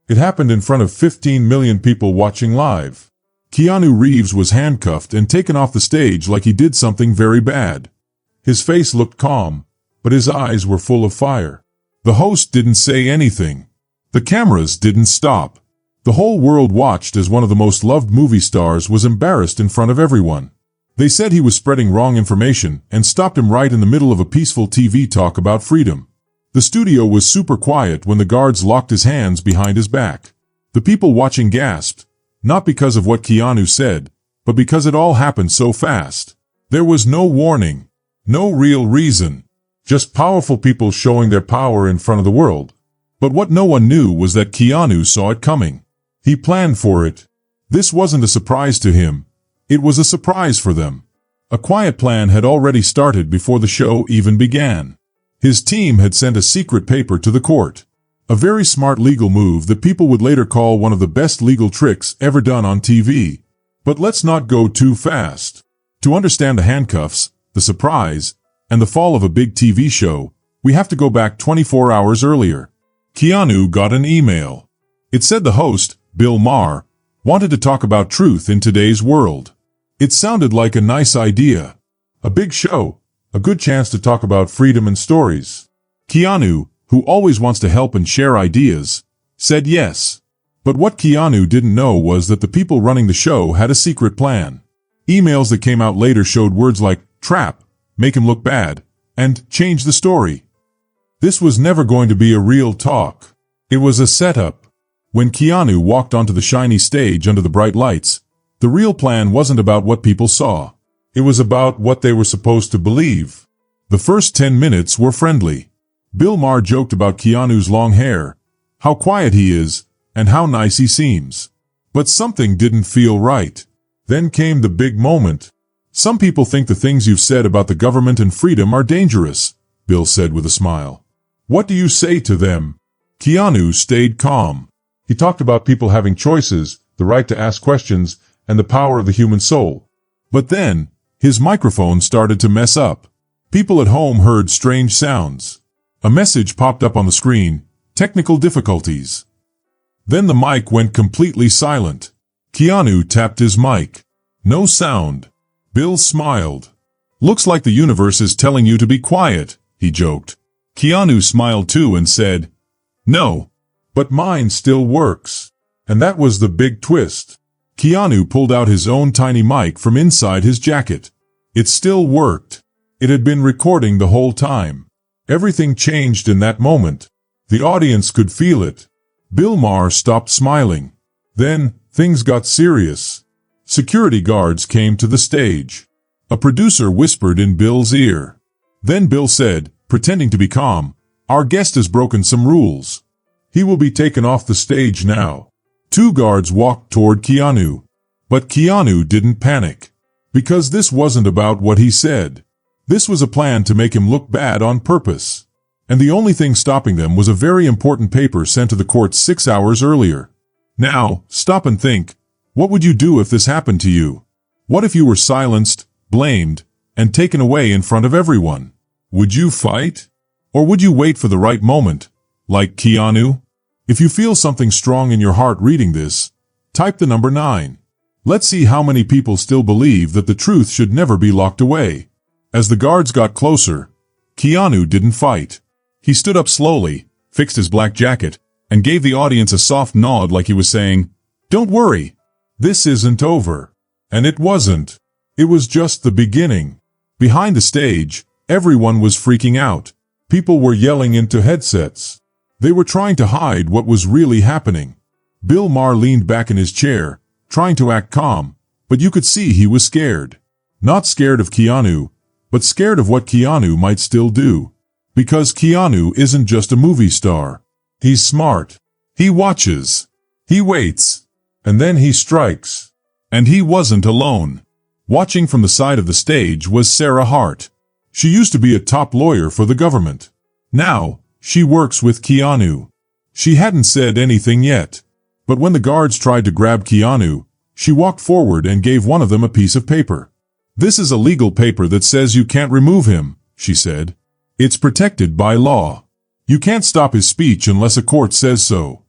It happened in front of 15 million people watching live. Keanu Reeves was handcuffed and taken off the stage like he did something very bad. His face looked calm, but his eyes were full of fire. The host didn't say anything. The cameras didn't stop. The whole world watched as one of the most loved movie stars was embarrassed in front of everyone. They said he was spreading wrong information and stopped him right in the middle of a peaceful TV talk about freedom. The studio was super quiet when the guards locked his hands behind his back. The people watching gasped, not because of what Keanu said, but because it all happened so fast. There was no warning, no real reason, just powerful people showing their power in front of the world. But what no one knew was that Keanu saw it coming. He planned for it. This wasn't a surprise to him. It was a surprise for them. A quiet plan had already started before the show even began. His team had sent a secret paper to the court. A very smart legal move that people would later call one of the best legal tricks ever done on TV. But let's not go too fast. To understand the handcuffs, the surprise, and the fall of a big TV show, we have to go back 24 hours earlier. Keanu got an email. It said the host, Bill Maher, wanted to talk about truth in today's world. It sounded like a nice idea. A big show, a good chance to talk about freedom and stories. Keanu, who always wants to help and share ideas, said yes. But what Keanu didn't know was that the people running the show had a secret plan. Emails that came out later showed words like trap, make him look bad, and change the story. This was never going to be a real talk. It was a setup. When Keanu walked onto the shiny stage under the bright lights, the real plan wasn't about what people saw. It was about what they were supposed to believe. The first 10 minutes were friendly. Bill Maher joked about Keanu's long hair, how quiet he is, and how nice he seems. But something didn't feel right. Then came the big moment. Some people think the things you've said about the government and freedom are dangerous, Bill said with a smile. What do you say to them? Keanu stayed calm. He talked about people having choices, the right to ask questions, and the power of the human soul. But then, his microphone started to mess up. People at home heard strange sounds. A message popped up on the screen, technical difficulties. Then the mic went completely silent. Keanu tapped his mic. No sound. Bill smiled. Looks like the universe is telling you to be quiet, he joked. Keanu smiled too and said, no. But mine still works. And that was the big twist. Keanu pulled out his own tiny mic from inside his jacket. It still worked. It had been recording the whole time. Everything changed in that moment. The audience could feel it. Bill Maher stopped smiling. Then, things got serious. Security guards came to the stage. A producer whispered in Bill's ear. Then Bill said, pretending to be calm, our guest has broken some rules. He will be taken off the stage now. 2 guards walked toward Keanu. But Keanu didn't panic. Because this wasn't about what he said. This was a plan to make him look bad on purpose. And the only thing stopping them was a very important paper sent to the court 6 hours earlier. Now, stop and think. What would you do if this happened to you? What if you were silenced, blamed, and taken away in front of everyone? Would you fight? Or would you wait for the right moment, like Keanu? If you feel something strong in your heart reading this, type the number 9. Let's see how many people still believe that the truth should never be locked away. As the guards got closer, Keanu didn't fight. He stood up slowly, fixed his black jacket, and gave the audience a soft nod like he was saying, don't worry, this isn't over. And it wasn't. It was just the beginning. Behind the stage, everyone was freaking out. People were yelling into headsets. They were trying to hide what was really happening. Bill Maher leaned back in his chair, trying to act calm, but you could see he was scared. Not scared of Keanu, but scared of what Keanu might still do. Because Keanu isn't just a movie star. He's smart. He watches. He waits. And then he strikes. And he wasn't alone. Watching from the side of the stage was Sarah Hart. She used to be a top lawyer for the government. Now, she works with Keanu. She hadn't said anything yet. But when the guards tried to grab Keanu, she walked forward and gave one of them a piece of paper. This is a legal paper that says you can't remove him, she said. It's protected by law. You can't stop his speech unless a court says so.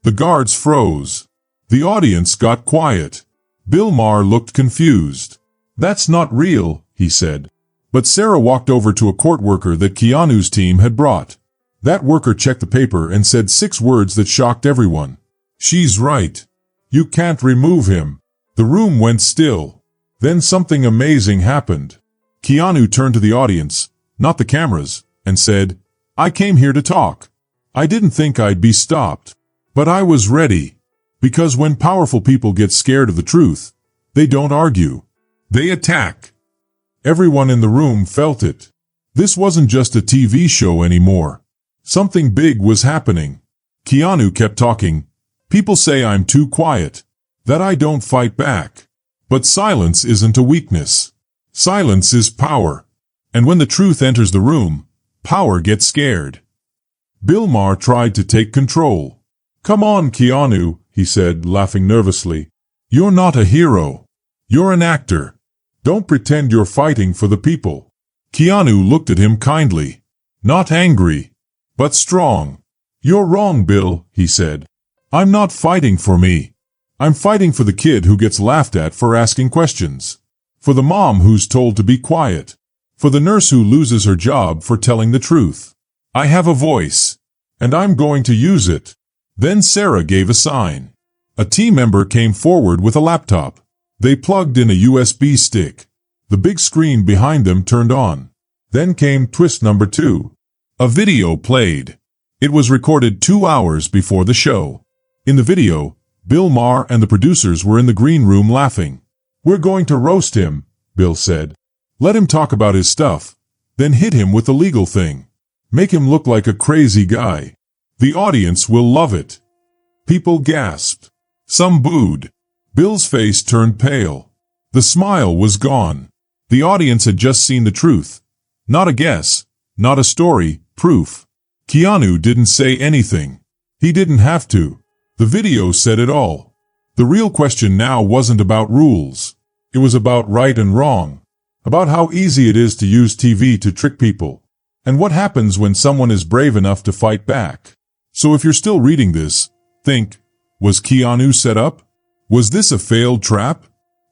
The guards froze. The audience got quiet. Bill Maher looked confused. "That's not real," he said. But Sarah walked over to a court worker that Keanu's team had brought. That worker checked the paper and said 6 words that shocked everyone. "She's right. You can't remove him." The room went still. Then something amazing happened. Keanu turned to the audience, not the cameras, and said, "I came here to talk. I didn't think I'd be stopped. But I was ready. Because when powerful people get scared of the truth, they don't argue. They attack." Everyone in the room felt it. This wasn't just a TV show anymore. Something big was happening. Keanu kept talking. "People say I'm too quiet, that I don't fight back. But silence isn't a weakness. Silence is power. And when the truth enters the room, power gets scared." Bill Maher tried to take control. "Come on, Keanu," he said, laughing nervously. "You're not a hero. You're an actor. Don't pretend you're fighting for the people." Keanu looked at him kindly. Not angry, but strong. "You're wrong, Bill," he said. "I'm not fighting for me. I'm fighting for the kid who gets laughed at for asking questions. For the mom who's told to be quiet. For the nurse who loses her job for telling the truth. I have a voice, and I'm going to use it." Then Sarah gave a sign. A team member came forward with a laptop. They plugged in a USB stick. The big screen behind them turned on. Then came twist number 2. A video played. It was recorded 2 hours before the show. In the video, Bill Maher and the producers were in the green room laughing. "We're going to roast him," Bill said. "Let him talk about his stuff, then hit him with the legal thing. Make him look like a crazy guy. The audience will love it." People gasped. Some booed. Bill's face turned pale. The smile was gone. The audience had just seen the truth. Not a guess, not a story, proof. Keanu didn't say anything. He didn't have to. The video said it all. The real question now wasn't about rules. It was about right and wrong. About how easy it is to use TV to trick people. And what happens when someone is brave enough to fight back. So if you're still reading this, think, was Keanu set up? Was this a failed trap?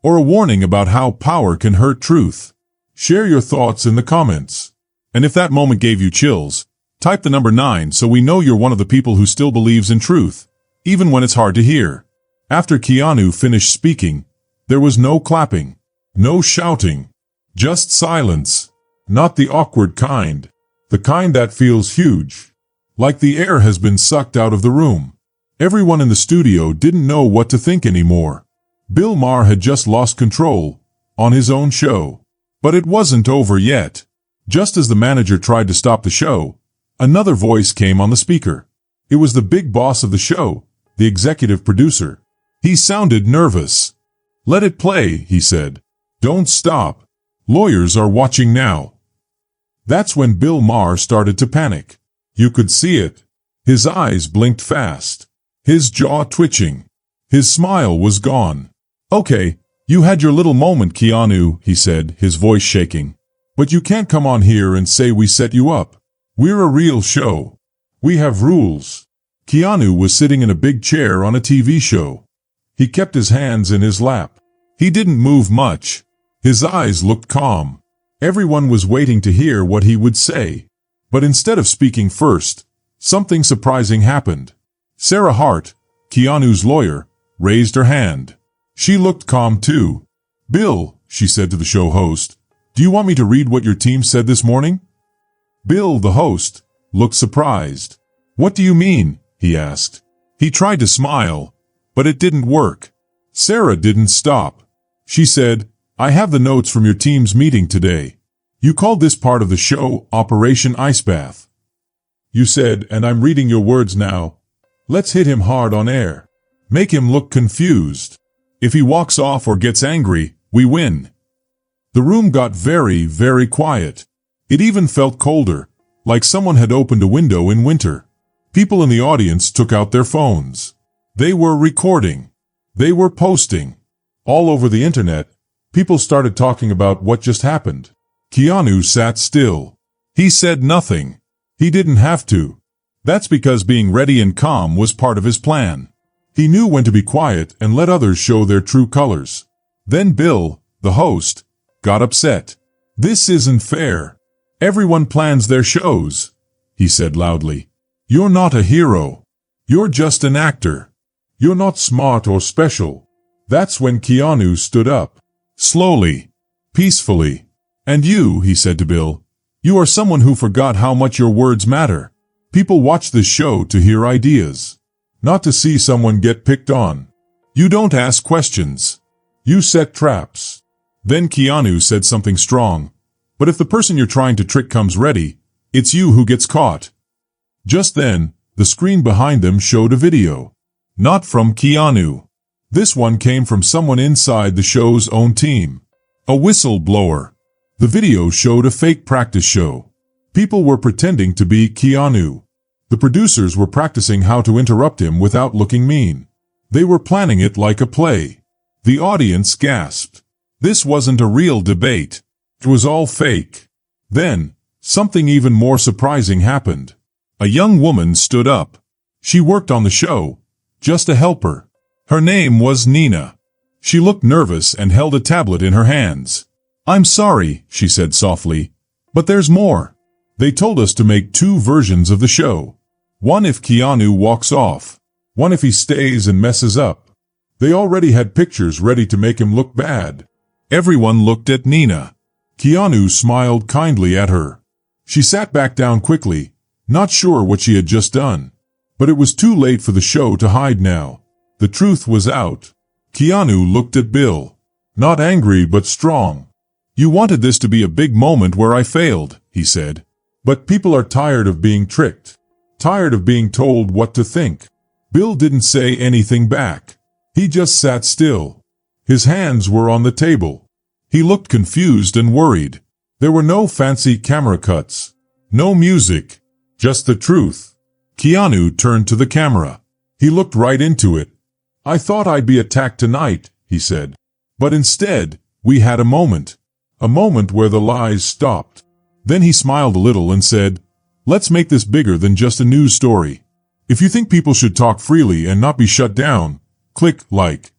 Or a warning about how power can hurt truth? Share your thoughts in the comments. And if that moment gave you chills, type the number 9 so we know you're one of the people who still believes in truth, even when it's hard to hear. After Keanu finished speaking, there was no clapping, no shouting, just silence. Not the awkward kind. The kind that feels huge. Like the air has been sucked out of the room. Everyone in the studio didn't know what to think anymore. Bill Maher had just lost control, on his own show. But it wasn't over yet. Just as the manager tried to stop the show, another voice came on the speaker. It was the big boss of the show, the executive producer. He sounded nervous. "Let it play," he said. "Don't stop. Lawyers are watching now." That's when Bill Maher started to panic. You could see it. His eyes blinked fast. His jaw twitching. His smile was gone. "Okay, you had your little moment, Keanu," he said, his voice shaking. "But you can't come on here and say we set you up. We're a real show. We have rules." Keanu was sitting in a big chair on a TV show. He kept his hands in his lap. He didn't move much. His eyes looked calm. Everyone was waiting to hear what he would say. But instead of speaking first, something surprising happened. Sarah Hart, Keanu's lawyer, raised her hand. She looked calm too. "Bill," she said to the show host, "do you want me to read what your team said this morning?" Bill, the host, looked surprised. "What do you mean?" he asked. He tried to smile, but it didn't work. Sarah didn't stop. She said, "I have the notes from your team's meeting today. You called this part of the show Operation Ice Bath. You said, and I'm reading your words now, let's hit him hard on air. Make him look confused. If he walks off or gets angry, we win." The room got very, very quiet. It even felt colder, like someone had opened a window in winter. People in the audience took out their phones. They were recording. They were posting. All over the internet, people started talking about what just happened. Keanu sat still. He said nothing. He didn't have to. That's because being ready and calm was part of his plan. He knew when to be quiet and let others show their true colors. Then Bill, the host, got upset. "This isn't fair. Everyone plans their shows," he said loudly. "You're not a hero. You're just an actor. You're not smart or special." That's when Keanu stood up. Slowly. Peacefully. "And you," he said to Bill, "you are someone who forgot how much your words matter. People watch this show to hear ideas, not to see someone get picked on. You don't ask questions. You set traps." Then Keanu said something strong. "But if the person you're trying to trick comes ready, it's you who gets caught." Just then, the screen behind them showed a video. Not from Keanu. This one came from someone inside the show's own team. A whistleblower. The video showed a fake practice show. People were pretending to be Keanu. The producers were practicing how to interrupt him without looking mean. They were planning it like a play. The audience gasped. This wasn't a real debate. It was all fake. Then, something even more surprising happened. A young woman stood up. She worked on the show, just a helper. Her name was Nina. She looked nervous and held a tablet in her hands. "I'm sorry," she said softly, "but there's more. They told us to make 2 versions of the show. One if Keanu walks off. One if he stays and messes up." They already had pictures ready to make him look bad. Everyone looked at Nina. Keanu smiled kindly at her. She sat back down quickly, not sure what she had just done. But it was too late for the show to hide now. The truth was out. Keanu looked at Bill. Not angry but strong. "You wanted this to be a big moment where I failed," he said. "But people are tired of being tricked. Tired of being told what to think." Bill didn't say anything back. He just sat still. His hands were on the table. He looked confused and worried. There were no fancy camera cuts. No music. Just the truth. Keanu turned to the camera. He looked right into it. "I thought I'd be attacked tonight," he said. "But instead, we had a moment. A moment where the lies stopped." Then he smiled a little and said, "Let's make this bigger than just a news story. If you think people should talk freely and not be shut down, click like.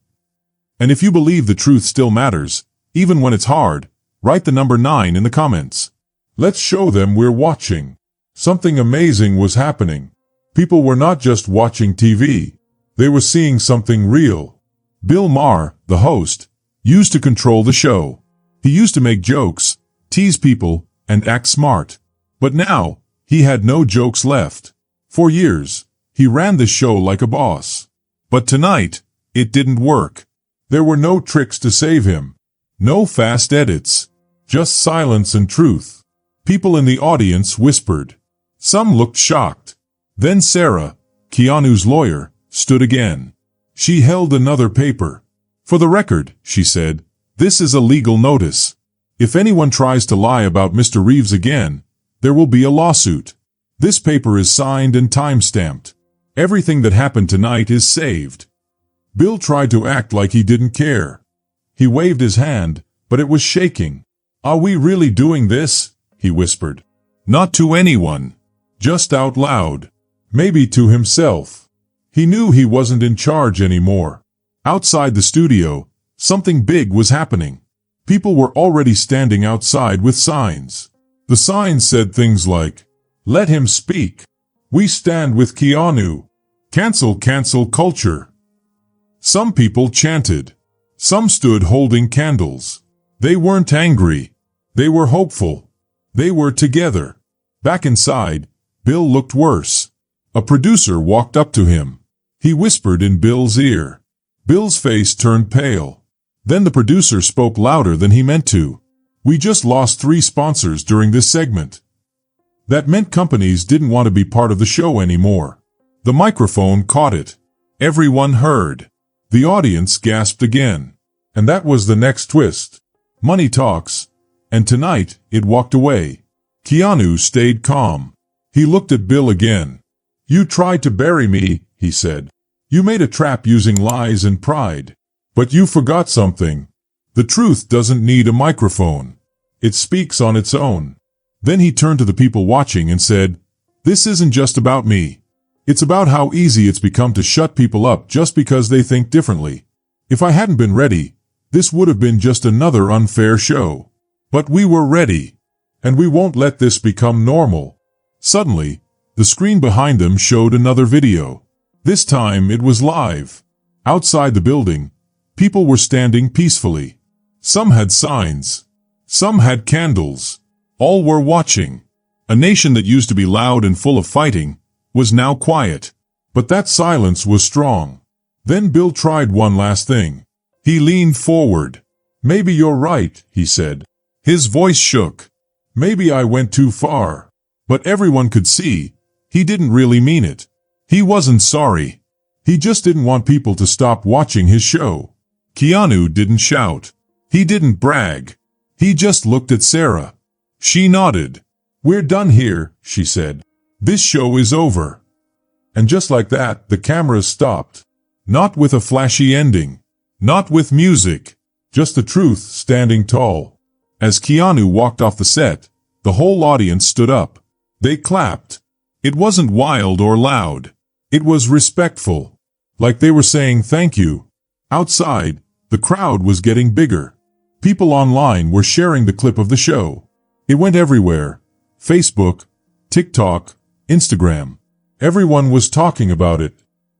And if you believe the truth still matters, even when it's hard, write the number 9 in the comments. Let's show them we're watching." Something amazing was happening. People were not just watching TV. They were seeing something real. Bill Maher, the host, used to control the show. He used to make jokes, tease people, and act smart. But now, he had no jokes left. For years, he ran the show like a boss. But tonight, it didn't work. There were no tricks to save him. No fast edits. Just silence and truth. People in the audience whispered. Some looked shocked. Then Sarah, Keanu's lawyer, stood again. She held another paper. "For the record," she said, "this is a legal notice. If anyone tries to lie about Mr. Reeves again, there will be a lawsuit. This paper is signed and time-stamped. Everything that happened tonight is saved." Bill tried to act like he didn't care. He waved his hand, but it was shaking. "Are we really doing this?" he whispered. Not to anyone. Just out loud. Maybe to himself. He knew he wasn't in charge anymore. Outside the studio, something big was happening. People were already standing outside with signs. The signs said things like, "Let him speak. We stand with Keanu. Cancel culture." Some people chanted. Some stood holding candles. They weren't angry. They were hopeful. They were together. Back inside, Bill looked worse. A producer walked up to him. He whispered in Bill's ear. Bill's face turned pale. Then the producer spoke louder than he meant to. "We just lost 3 sponsors during this segment." That meant companies didn't want to be part of the show anymore. The microphone caught it. Everyone heard. The audience gasped again. And that was the next twist. Money talks. And tonight, it walked away. Keanu stayed calm. He looked at Bill again. "You tried to bury me," he said. "You made a trap using lies and pride. But you forgot something. The truth doesn't need a microphone. It speaks on its own." Then he turned to the people watching and said, This isn't just about me. It's about how easy it's become to shut people up just because they think differently. If I hadn't been ready, this would have been just another unfair show. But we were ready. And we won't let this become normal. Suddenly, the screen behind them showed another video. This time it was live. Outside the building, people were standing peacefully. Some had signs. Some had candles. All were watching. A nation that used to be loud and full of fighting was now quiet. But that silence was strong. Then Bill tried one last thing. He leaned forward. "Maybe you're right," he said. His voice shook. "Maybe I went too far." But everyone could see, he didn't really mean it. He wasn't sorry. He just didn't want people to stop watching his show. Keanu didn't shout. He didn't brag. He just looked at Sarah. She nodded. "We're done here," she said. "This show is over." And just like that, the cameras stopped. Not with a flashy ending. Not with music. Just the truth standing tall. As Keanu walked off the set, the whole audience stood up. They clapped. It wasn't wild or loud. It was respectful. Like they were saying thank you. Outside, the crowd was getting bigger. People online were sharing the clip of the show. It went everywhere. Facebook, TikTok, Instagram. Everyone was talking about it.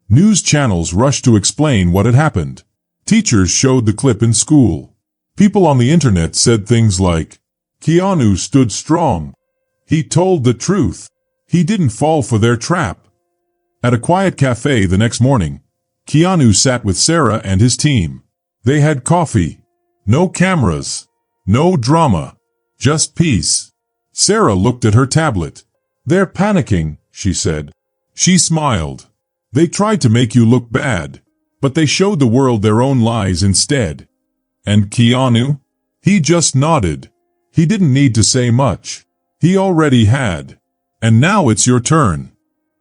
News channels rushed to explain what had happened. Teachers showed the clip in school. People on the internet said things like, "Keanu stood strong. He told the truth. He didn't fall for their trap." At a quiet cafe the next morning, Keanu sat with Sarah and his team. They had coffee. No cameras. No drama. Just peace. Sarah looked at her tablet. "They're panicking," she said. She smiled. "They tried to make you look bad, but they showed the world their own lies instead." And Keanu? He just nodded. He didn't need to say much. He already had. And now it's your turn.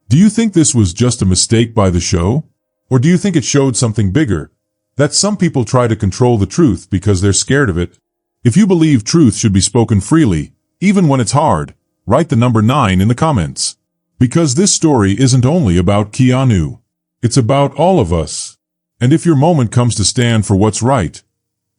Do you think this was just a mistake by the show? Or do you think it showed something bigger? That some people try to control the truth because they're scared of it? If you believe truth should be spoken freely, even when it's hard, write the number 9 in the comments. Because this story isn't only about Keanu. It's about all of us. And if your moment comes to stand for what's right,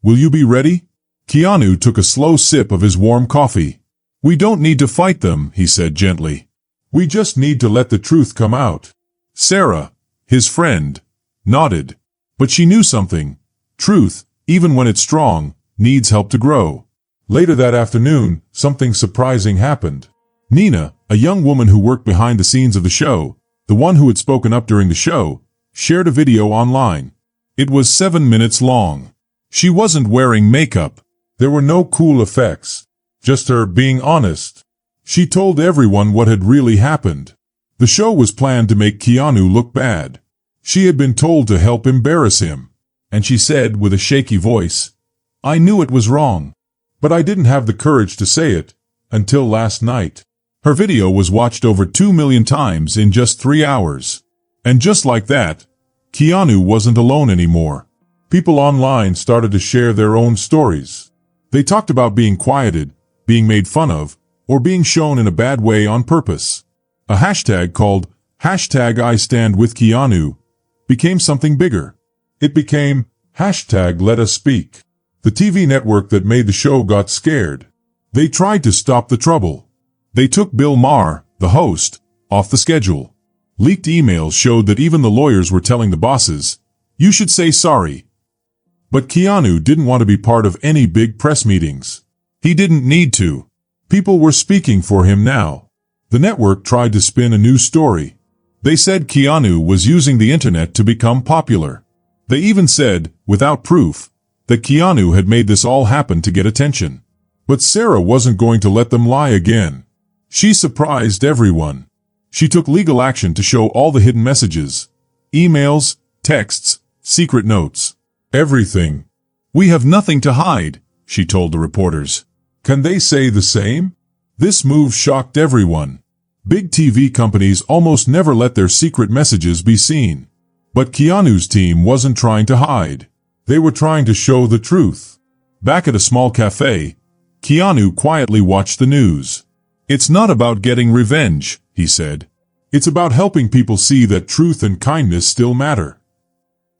will you be ready? Keanu took a slow sip of his warm coffee. "We don't need to fight them," he said gently. "We just need to let the truth come out." Sarah, his friend, nodded. But she knew something. Truth, even when it's strong, needs help to grow. Later that afternoon, something surprising happened. Nina, a young woman who worked behind the scenes of the show, the one who had spoken up during the show, shared a video online. It was 7 minutes long. She wasn't wearing makeup. There were no cool effects. Just her being honest. She told everyone what had really happened. The show was planned to make Keanu look bad. She had been told to help embarrass him. And she said with a shaky voice, "I knew it was wrong. But I didn't have the courage to say it, until last night." Her video was watched over 2 million times in just 3 hours. And just like that, Keanu wasn't alone anymore. People online started to share their own stories. They talked about being quieted, being made fun of, or being shown in a bad way on purpose. A hashtag called #IStandWithKeanu became something bigger. It became #LetUsSpeak. The TV network that made the show got scared. They tried to stop the trouble. They took Bill Maher, the host, off the schedule. Leaked emails showed that even the lawyers were telling the bosses, "You should say sorry." But Keanu didn't want to be part of any big press meetings. He didn't need to. People were speaking for him now. The network tried to spin a new story. They said Keanu was using the internet to become popular. They even said, without proof, that Keanu had made this all happen to get attention. But Sarah wasn't going to let them lie again. She surprised everyone. She took legal action to show all the hidden messages, emails, texts, secret notes, everything. "We have nothing to hide," she told the reporters. Can they say the same? This move shocked everyone. Big TV companies almost never let their secret messages be seen. But Keanu's team wasn't trying to hide. They were trying to show the truth. Back at a small cafe, Keanu quietly watched the news. "It's not about getting revenge," he said. It's about helping people see that truth and kindness still matter.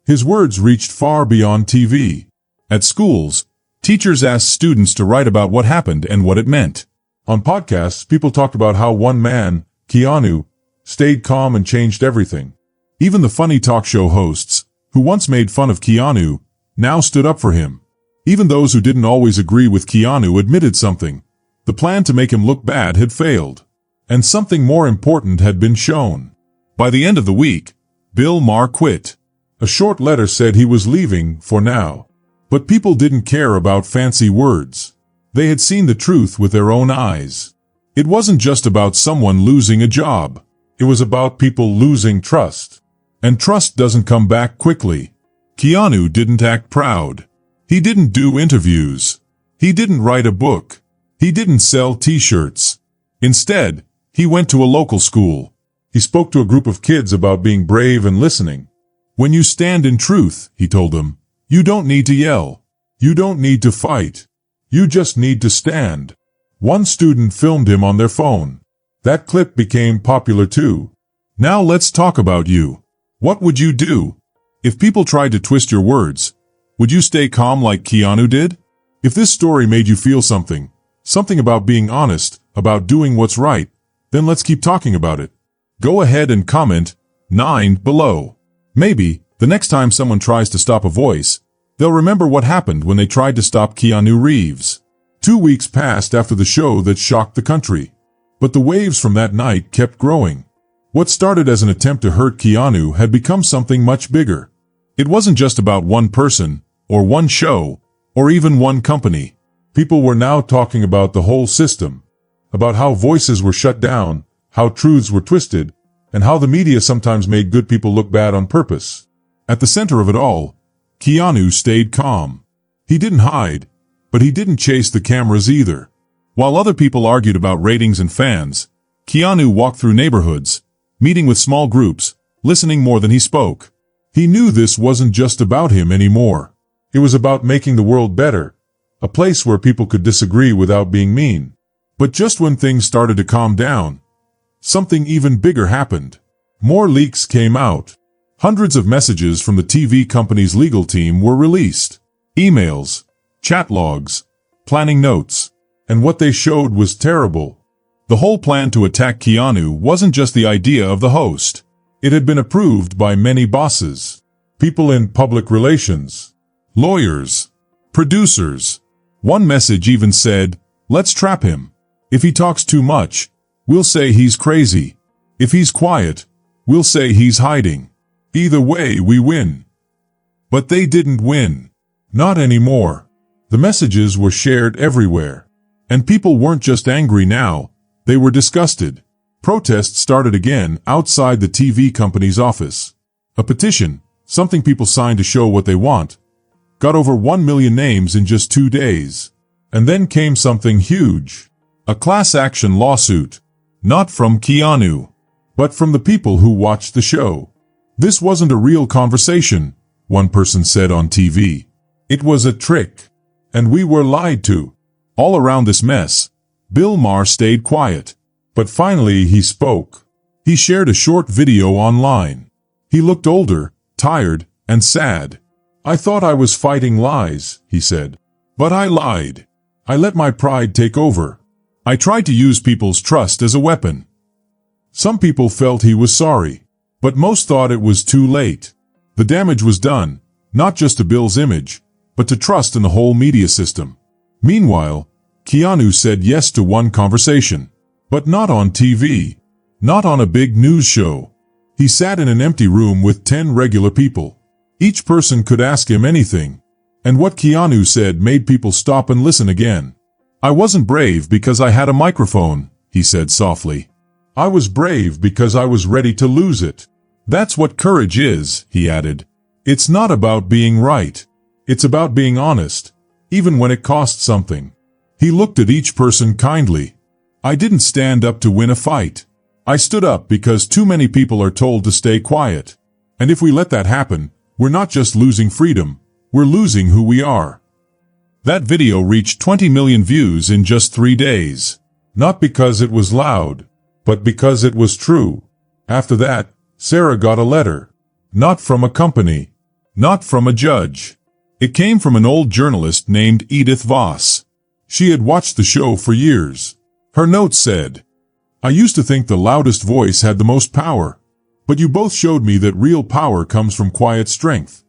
His words reached far beyond TV. At schools, teachers asked students to write about what happened and what it meant. On podcasts, people talked about how one man, Keanu, stayed calm and changed everything. Even the funny talk show hosts, who once made fun of Keanu, now stood up for him. Even those who didn't always agree with Keanu admitted something. The plan to make him look bad had failed. And something more important had been shown. By the end of the week, Bill Maher quit. A short letter said he was leaving for now. But people didn't care about fancy words. They had seen the truth with their own eyes. It wasn't just about someone losing a job. It was about people losing trust. And trust doesn't come back quickly. Keanu didn't act proud. He didn't do interviews. He didn't write a book. He didn't sell t-shirts. Instead, he went to a local school. He spoke to a group of kids about being brave and listening. When you stand in truth, he told them, you don't need to yell. You don't need to fight. You just need to stand. One student filmed him on their phone. That clip became popular too. Now let's talk about you. What would you do? If people tried to twist your words, would you stay calm like Keanu did? If this story made you feel something about being honest, about doing what's right, then let's keep talking about it. Go ahead and comment 9 below. Maybe, the next time someone tries to stop a voice, they'll remember what happened when they tried to stop Keanu Reeves. 2 weeks passed after the show that shocked the country. But the waves from that night kept growing. What started as an attempt to hurt Keanu had become something much bigger. It wasn't just about one person, or one show, or even one company. People were now talking about the whole system. About how voices were shut down, how truths were twisted, and how the media sometimes made good people look bad on purpose. At the center of it all, Keanu stayed calm. He didn't hide, but he didn't chase the cameras either. While other people argued about ratings and fans, Keanu walked through neighborhoods, meeting with small groups, listening more than he spoke. He knew this wasn't just about him anymore. It was about making the world better, a place where people could disagree without being mean. But just when things started to calm down, something even bigger happened. More leaks came out. Hundreds of messages from the TV company's legal team were released. Emails, chat logs, planning notes. And what they showed was terrible. The whole plan to attack Keanu wasn't just the idea of the host. It had been approved by many bosses, people in public relations, lawyers, producers. One message even said, let's trap him. If he talks too much, we'll say he's crazy. If he's quiet, we'll say he's hiding. Either way, we win. But they didn't win. Not anymore. The messages were shared everywhere. And people weren't just angry now, they were disgusted. Protests started again outside the TV company's office. A petition, something people signed to show what they want, got over 1 million names in just 2 days. And then came something huge. A class action lawsuit. Not from Keanu, but from the people who watched the show. This wasn't a real conversation, one person said on TV. It was a trick. And we were lied to. All around this mess, Bill Maher stayed quiet. But finally he spoke. He shared a short video online. He looked older, tired, and sad. I thought I was fighting lies, he said. But I lied. I let my pride take over. I tried to use people's trust as a weapon. Some people felt he was sorry, but most thought it was too late. The damage was done, not just to Bill's image, but to trust in the whole media system. Meanwhile, Keanu said yes to one conversation, but not on TV, not on a big news show. He sat in an empty room with 10 regular people. Each person could ask him anything. And what Keanu said made people stop and listen again. I wasn't brave because I had a microphone, he said softly. I was brave because I was ready to lose it. That's what courage is, he added. It's not about being right. It's about being honest, even when it costs something. He looked at each person kindly. I didn't stand up to win a fight. I stood up because too many people are told to stay quiet. And if we let that happen, we're not just losing freedom, we're losing who we are. That video reached 20 million views in just 3 days. Not because it was loud, but because it was true. After that, Sarah got a letter. Not from a company. Not from a judge. It came from an old journalist named Edith Voss. She had watched the show for years. Her note said, "I used to think the loudest voice had the most power. But you both showed me that real power comes from quiet strength."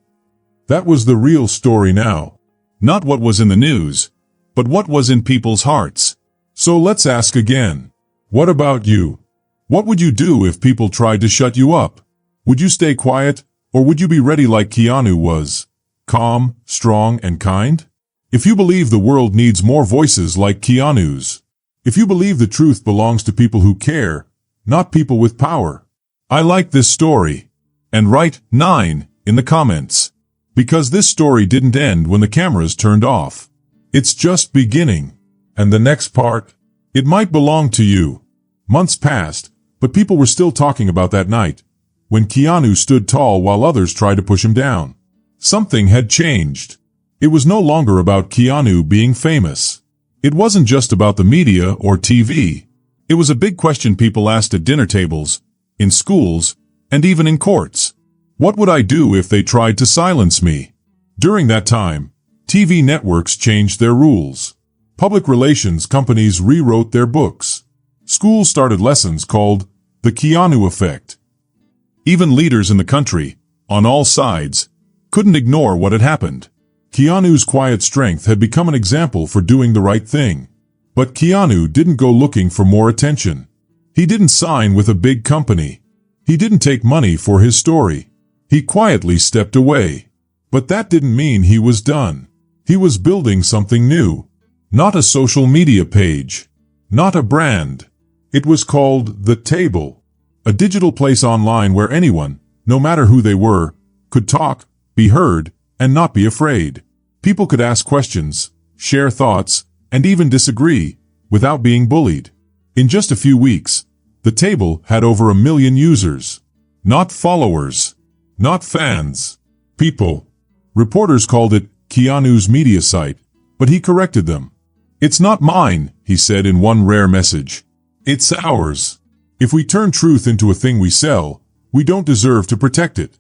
That was the real story now. Not what was in the news, but what was in people's hearts. So let's ask again. What about you? What would you do if people tried to shut you up? Would you stay quiet, or would you be ready like Keanu was? Calm, strong, and kind? If you believe the world needs more voices like Keanu's. If you believe the truth belongs to people who care, not people with power. I like this story. And write 9 in the comments. Because this story didn't end when the cameras turned off. It's just beginning. And the next part? It might belong to you. Months passed, but people were still talking about that night, when Keanu stood tall while others tried to push him down. Something had changed. It was no longer about Keanu being famous. It wasn't just about the media or TV. It was a big question people asked at dinner tables, in schools, and even in courts. What would I do if they tried to silence me? During that time, TV networks changed their rules. Public relations companies rewrote their books. Schools started lessons called the Keanu Effect. Even leaders in the country, on all sides, couldn't ignore what had happened. Keanu's quiet strength had become an example for doing the right thing. But Keanu didn't go looking for more attention. He didn't sign with a big company. He didn't take money for his story. He quietly stepped away. But that didn't mean he was done. He was building something new. Not a social media page. Not a brand. It was called The Table. A digital place online where anyone, no matter who they were, could talk, be heard, and not be afraid. People could ask questions, share thoughts, and even disagree, without being bullied. In just a few weeks, The Table had over 1 million users. Not followers. Not fans. People. Reporters called it Keanu's media site, but he corrected them. "It's not mine," he said in one rare message. "It's ours. If we turn truth into a thing we sell, we don't deserve to protect it."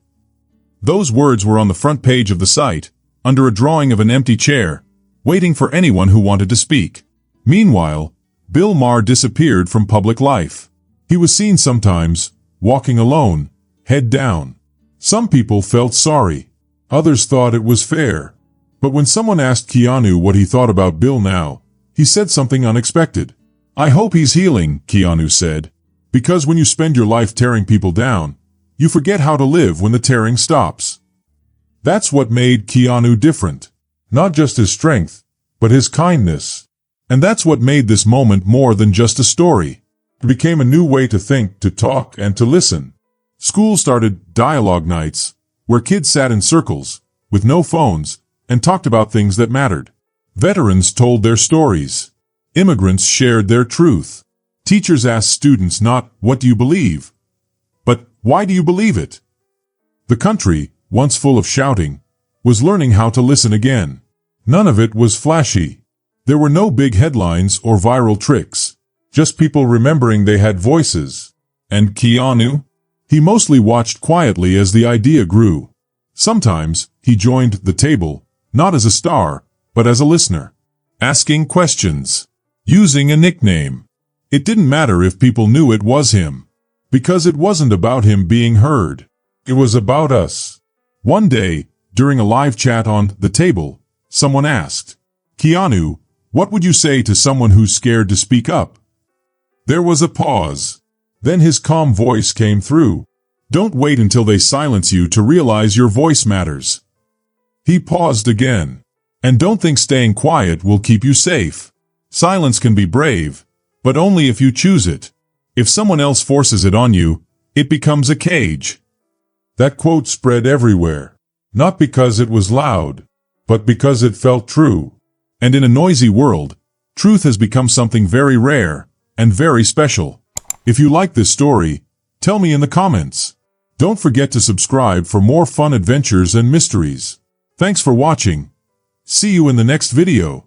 Those words were on the front page of the site, under a drawing of an empty chair, waiting for anyone who wanted to speak. Meanwhile, Bill Maher disappeared from public life. He was seen sometimes, walking alone, head down. Some people felt sorry. Others thought it was fair. But when someone asked Keanu what he thought about Bill now, he said something unexpected. "I hope he's healing," Keanu said. "Because when you spend your life tearing people down, you forget how to live when the tearing stops." That's what made Keanu different. Not just his strength, but his kindness. And that's what made this moment more than just a story. It became a new way to think, to talk, and to listen. Schools started dialogue nights, where kids sat in circles, with no phones, and talked about things that mattered. Veterans told their stories. Immigrants shared their truth. Teachers asked students not, "What do you believe?" but, "Why do you believe it?" The country, once full of shouting, was learning how to listen again. None of it was flashy. There were no big headlines or viral tricks. Just people remembering they had voices. And Keanu? He mostly watched quietly as the idea grew. Sometimes, he joined The Table, not as a star, but as a listener. Asking questions. Using a nickname. It didn't matter if people knew it was him. Because it wasn't about him being heard. It was about us. One day, during a live chat on The Table, someone asked, "Keanu, what would you say to someone who's scared to speak up?" There was a pause. Then his calm voice came through. "Don't wait until they silence you to realize your voice matters." He paused again. "And don't think staying quiet will keep you safe. Silence can be brave, but only if you choose it. If someone else forces it on you, it becomes a cage." That quote spread everywhere. Not because it was loud, but because it felt true. And in a noisy world, truth has become something very rare and very special. If you like this story, tell me in the comments. Don't forget to subscribe for more fun adventures and mysteries. Thanks for watching. See you in the next video.